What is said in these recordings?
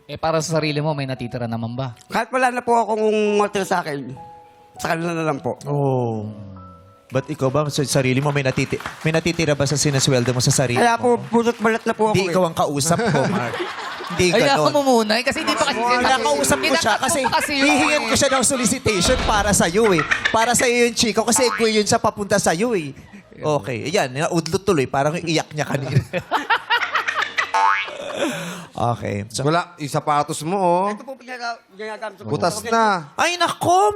Eh, para sa sarili mo, may natitira naman ba? Kahit wala na po akong matira sa akin, sa kanila na lang po. Oh. Ba't ikaw ba, sa sarili mo, may natitira ba sa sinasweldo mo sa sarili Kaya mo? po, pulot balat na po ako. Hindi ikaw ang kausap ko, Mark. Hindi Ay, ako ganon. mo muna. Kasi hindi pa kasi... Kinakausap ko siya kasi hihingan ko siya ng solicitation para sa iyo eh. Para sa iyo yung chiko kasi ikaw yun sa papunta sa iyo eh. Okay, ayan, udlot tuloy. Parang iyak niya kanina. Okay. So, Wala, yung sapatos mo, oh. Ito po ginagamit sa Butas na. ay, nako,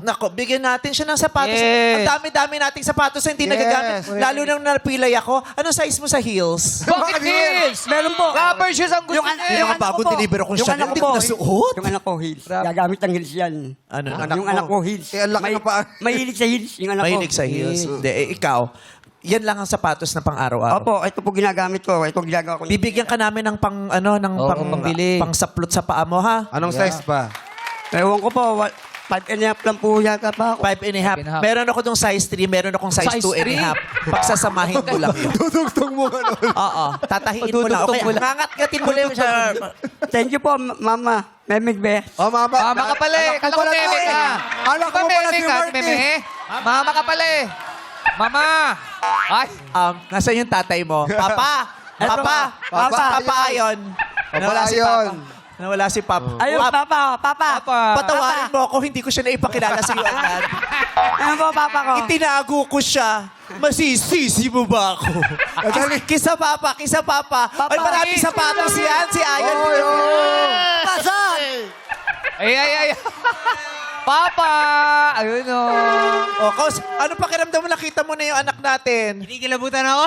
Nako. bigyan natin siya ng sapatos. Yes. Ang dami-dami nating sapatos na hindi nagagamit. Lalo nang napilay ako. Anong size mo sa heels? Bakit heels? Meron po. Rubber shoes ang gusto Yung niya. Yung anak ko bagong po. deliver akong Yung Chanel, anak ko hindi ko po, nasuot. Yung anak ko, heels. Gagamit ng heels yan. Ano? Yung anak ko, heels. Eh, ang laki ng paa. Mahilig sa heels, yung anak ko. Mahilig sa heels. Hindi, ikaw, yan lang ang sapatos na pang-araw-araw. Opo, ito po ginagamit ko. Ito ginagawa ko. Bibigyan ka namin ng pambili. pang saplot sa paa mo, ha? Anong size pa? Ewan ko po, 5.5 lang po yata pa ako. 5.5. Meron ako dong size 3, meron akong size Size 2.5. Pagsasamahin ko lang yun. Dudugtong mo ka nun. Oo, tatahiin mo lang. Okay, ngangat-ngatin mo lang siya. Thank you po, mama. Memig be. Oh, mama. Mama ka pala eh. Kala ko pala to meme eh. ka. Anak ko pala si ka, Marty. meme? Mama ka pala eh. Mama! Ay! Nasaan yung tatay mo? Papa! Papa Ayon. Nawala si Ayon. Papa. Nawala si Papa. Ayun, papa. Patawarin mo ako, hindi ko siya naipakilala sa iyo agad. Ano po, papa ko? Itinago ko siya. Masisisi mo ba ako? Kisa Papa. Ay, maraming sapatos yan, si Ayon. Pasan! Ay. Papa! Ayun o. O, Kaus, ano pakiramdam mo nakita mo na yung anak natin? Kinikilabutan ako.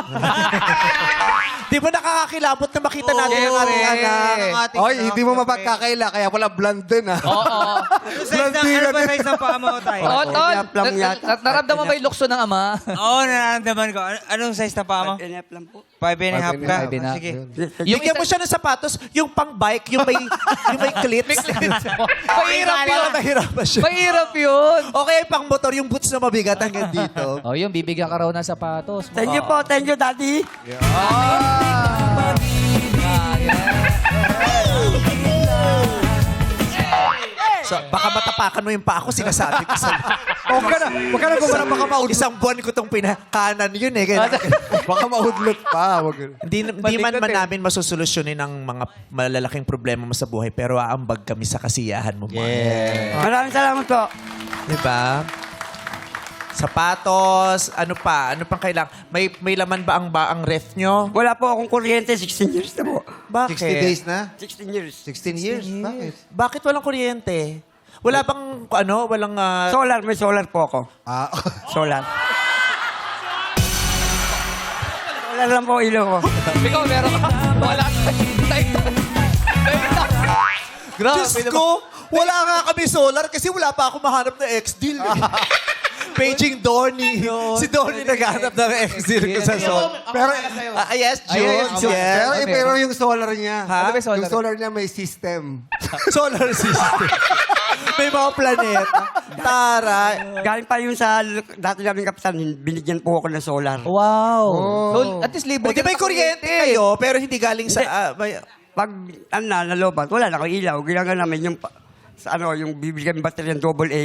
Di ba nakakakilabot na makita natin ang ating anak? Oy, hindi mo mapagkakaila, kaya pala blonde din, ha? Oo. Blondina din. Size ng paa mo, tay? Oo, tol. Plum yata. Naramdaman mo yung lukso ng ama. Oo, nararamdaman ko. Anong size ng paa mo? 5.5 lang po. 5.5 ka? 5.5. Sige. Bigyan mo siya ng sapatos, yung pang-bike, yung may clips. Mahirap yun. Mahirapan siya. Mahirap yun. Okay, pang-motor, yung boots na mabigat hanggang dito. Oh, yun, bibigyan ka raw ng sapatos. Thank you po, thank you, daddy. So, baka matapakan mo yung pa ako, sinasabi ko sa... Huwag ka na gumana, baka maudlot. Isang buwan ko itong pinakanan yun eh. Kaya, Baka maudlot pa. hindi man namin masusolusyonin ang mga malalaking problema mo sa buhay, pero aambag kami sa kasiyahan mo. Yeah. Maraming salamat po. Diba? Sapatos, ano pa? Ano pang kailangan? May laman ba ang ref nyo? Wala po akong kuryente, 16 years na po. Bakit? 60 days na? 16 years. 16 years? Bakit? Bakit walang kuryente? Wala bang, walang... Solar, may solar po ako. Ah, Solar. Solar lang po ilaw ko. Ikaw, meron ka. Wala ka. Grabe. Diyos ko, wala nga kami solar kasi wala pa ako mahanap na ex-deal. Paging Dorny. Si Dorny naghahanap ng ex-deal ko sa solar. pero, Yes, June. June. Yes. pero yung solar niya, Ano ba yung solar? yung solar niya may system. Solar system. May mga planeta. Tara. Galing pa yun sa dati namin kapitan, binigyan po ako ng solar. Wow. So, at least libre O, di may kuryente kayo, pero hindi galing sa... Pag nalobat, wala na akong ilaw. Ginagawa namin yung, yung bibili kami battery ng AA.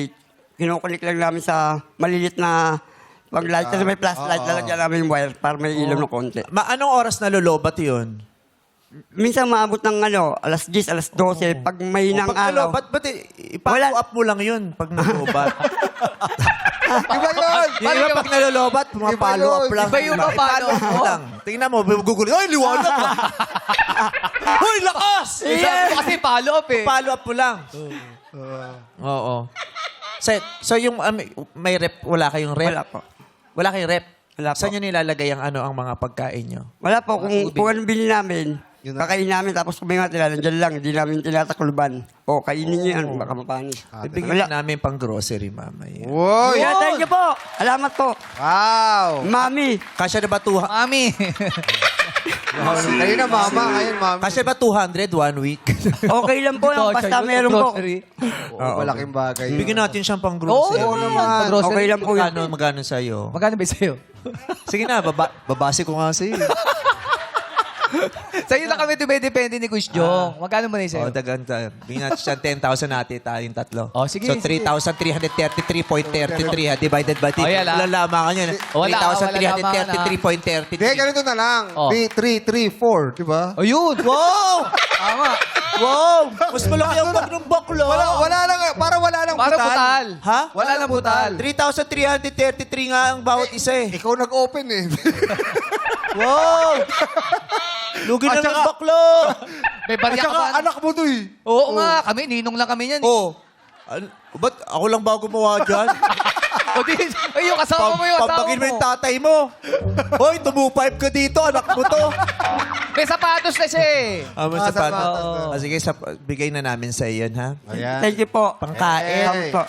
Kinukulik lang namin sa malilit na pag-light. Kasi may flashlight, lalagyan namin yung wire para may ilaw na konti. Anong oras nalolobat yun? Minsan maabot ng alas 10, alas 12. Pag may nang Pag araw. nalobat, ba't i-follow up mo lang yun pag nalolobat? Iba yun! Yung iba pag nalolobat, pumapalo up lang. Iba yung papalo up mo lang. Tingnan mo, gugulo. Ay, liwanag ka. Hoy, lakas! Sabi ko kasi follow up eh. Follow up mo lang. Oo. So yung may rep, wala kayong rep? Wala po. Wala kayong rep? Wala po. Saan nyo nilalagay ang ang mga pagkain nyo? Wala po. Kung anong bili namin, Yun na. kakain namin tapos kung may matira, nandiyan lang. Hindi namin tinatakluban. O, kainin niyo yan. Baka mapanis. Bibigyan namin pang grocery mamaya. Uy! Yeah, thank you po. Salamat po. Wow! Mami. Kasya na ba Mami. Kayo na, mama. Ayun, mami. Kasya ba 200 1 week? Okay lang po. Basta meron po. Oo, malaking bagay. Bigyan natin siyang pang Oo grocery. naman. Okay lang po yan. Magkano sa'yo? Magkano ba sa'yo? Sige na, babase ko nga sa'yo. Sa'yo na kami dumidepende ni Kuya Jong. Magkano mo na yung sa'yo? dagan. Bigyan natin siya 10,000 natin tayong tatlo. Oh, sige, So, sige. 3,333.33 ha, divided by 3. Oh, yan, Wala lamangan yan. Wala, wala 3,333.33. Hindi, ganito na lang. Oh. 3, 4, di ba? Ayun! Wow! Tama. Wow! Mas malaki ang bag ng bakla. Wala lang, para wala lang Para butal. Ha? Wala na butal. 3,333 nga ang bawat isa eh. Ikaw nag-open eh. Wow! Lugi na At ng saka- bakla. May At barya ka saka ba? anak mo to eh. Oo nga, kami, ninong lang kami yan. Oh. Ba't ako lang ba gumawa dyan? O di, ay, yung kasama mo yung asawa Pampagin mo mo. yung tatay mo. Hoy, tumu-pipe ka dito. Anak mo to. May sapatos na siya eh. Mas Ah, sapat. sapatos. Sige, bigay na namin sa iyo, ha? Ayan. Thank you po. Pangkain. Po.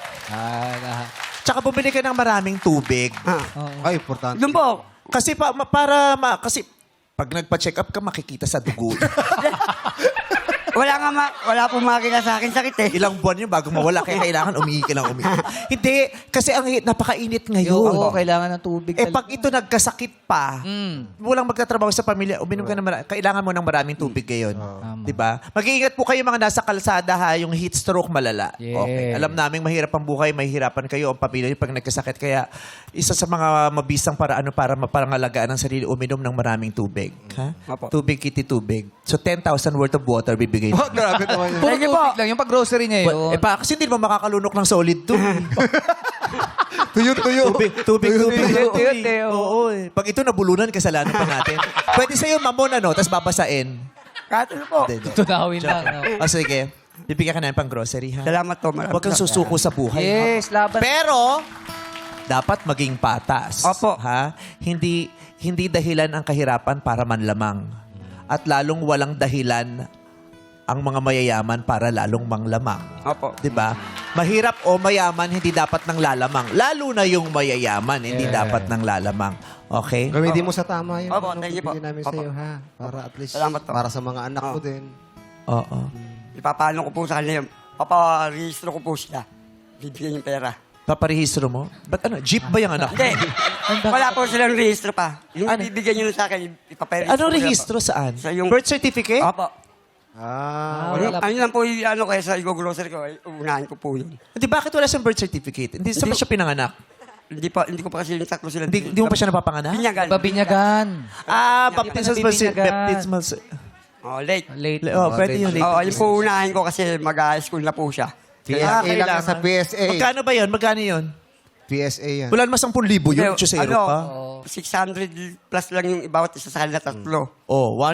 Tsaka bumili ka ng maraming tubig. Ay, importante. Doon po. Kasi kasi pag nagpa-check up ka, makikita sa dugo. Wala pong makina sa akin sakit eh. Ilang buwan yun bago mawala. Kaya kailangan umihi ka lang umihi. Hindi. Kasi napakainit ngayon. Oo, kailangan ng tubig. Eh, pag ito nagkasakit pa, walang magtatrabaho sa pamilya, uminom ka na kailangan mo ng maraming tubig ngayon. Di ba? Mag-iingat po kayo mga nasa kalsada ha, yung heat stroke malala. Yes. Okay. Alam namin mahirap ang buhay, mahirapan kayo ang pamilya niyo pag nagkasakit. Kaya isa sa mga mabisang paraan para mapangalagaan ang sarili, uminom ng maraming tubig. Ha? Opo. Tubig, kiti tubig. So 10,000 worth of water bibigay. Oh, grabe naman yun. Puro Thank you po. tubig lang. Yung pag-grocery niya yun. Kasi hindi mo makakalunok ng solid to. Tuyo. Tubig. Tuyo. Oo eh. Pag ito nabulunan, kasalanan pa natin. Pwede sa'yo mamon tapos babasain. Kahit ano po. Hindi. Tunawin lang. no? O sige, bibigyan ka namin pang grocery ha. Salamat po. Maraming Huwag kang salamat. susuko sa buhay. Yes, laban. Pero, dapat maging patas. Opo. Ha? Hindi dahilan ang kahirapan para manlamang. At lalong walang dahilan ang mga mayayaman para lalong manglamang. Opo. 'Di ba? Mahirap o mayaman hindi dapat nang lalamang. Lalo na yung mayayaman hindi dapat nang lalamang. Okay? Gamitin mo sa tama yun. Opo, Ano, thank you po. bibigyan namin Opo. sa'yo, ha? Para at least, Salamat po. para sa mga anak mo din. Oo. Ipapaano ko po sa kanila yun. Paparehistro ko po sila. Bibigyan yung pera. Paparehistro mo? Ba't jeep ba yung anak mo? Hindi. Wala po silang rehistro pa. Yung bibigyan nyo sa akin, ipaparehistro. Anong ko sila rehistro saan? Sa yung- Birth certificate? po. Opo. Ano lang po yung ano kaya sa grocery ko, unahin ko po yun. Hindi, bakit wala siyang birth certificate? Hindi saan ba siya pinanganak? Hindi ko pa kasi yung sakto sila. Hindi mo pa siya napapanganak? Binyagan. Babinyagan. Baptismal Bibinyagan. Oh, late. Late. Pwede yun. Oh, yung po unahin ko kasi mag-school na po siya. PSA lang kailangan. sa PSA. Magkano ba yun? Magkano yun? PSA yan. Wala naman 10,000 yun. Chusero pa. 600 plus lang yung bawat isa sa kanila tatlo. Oh,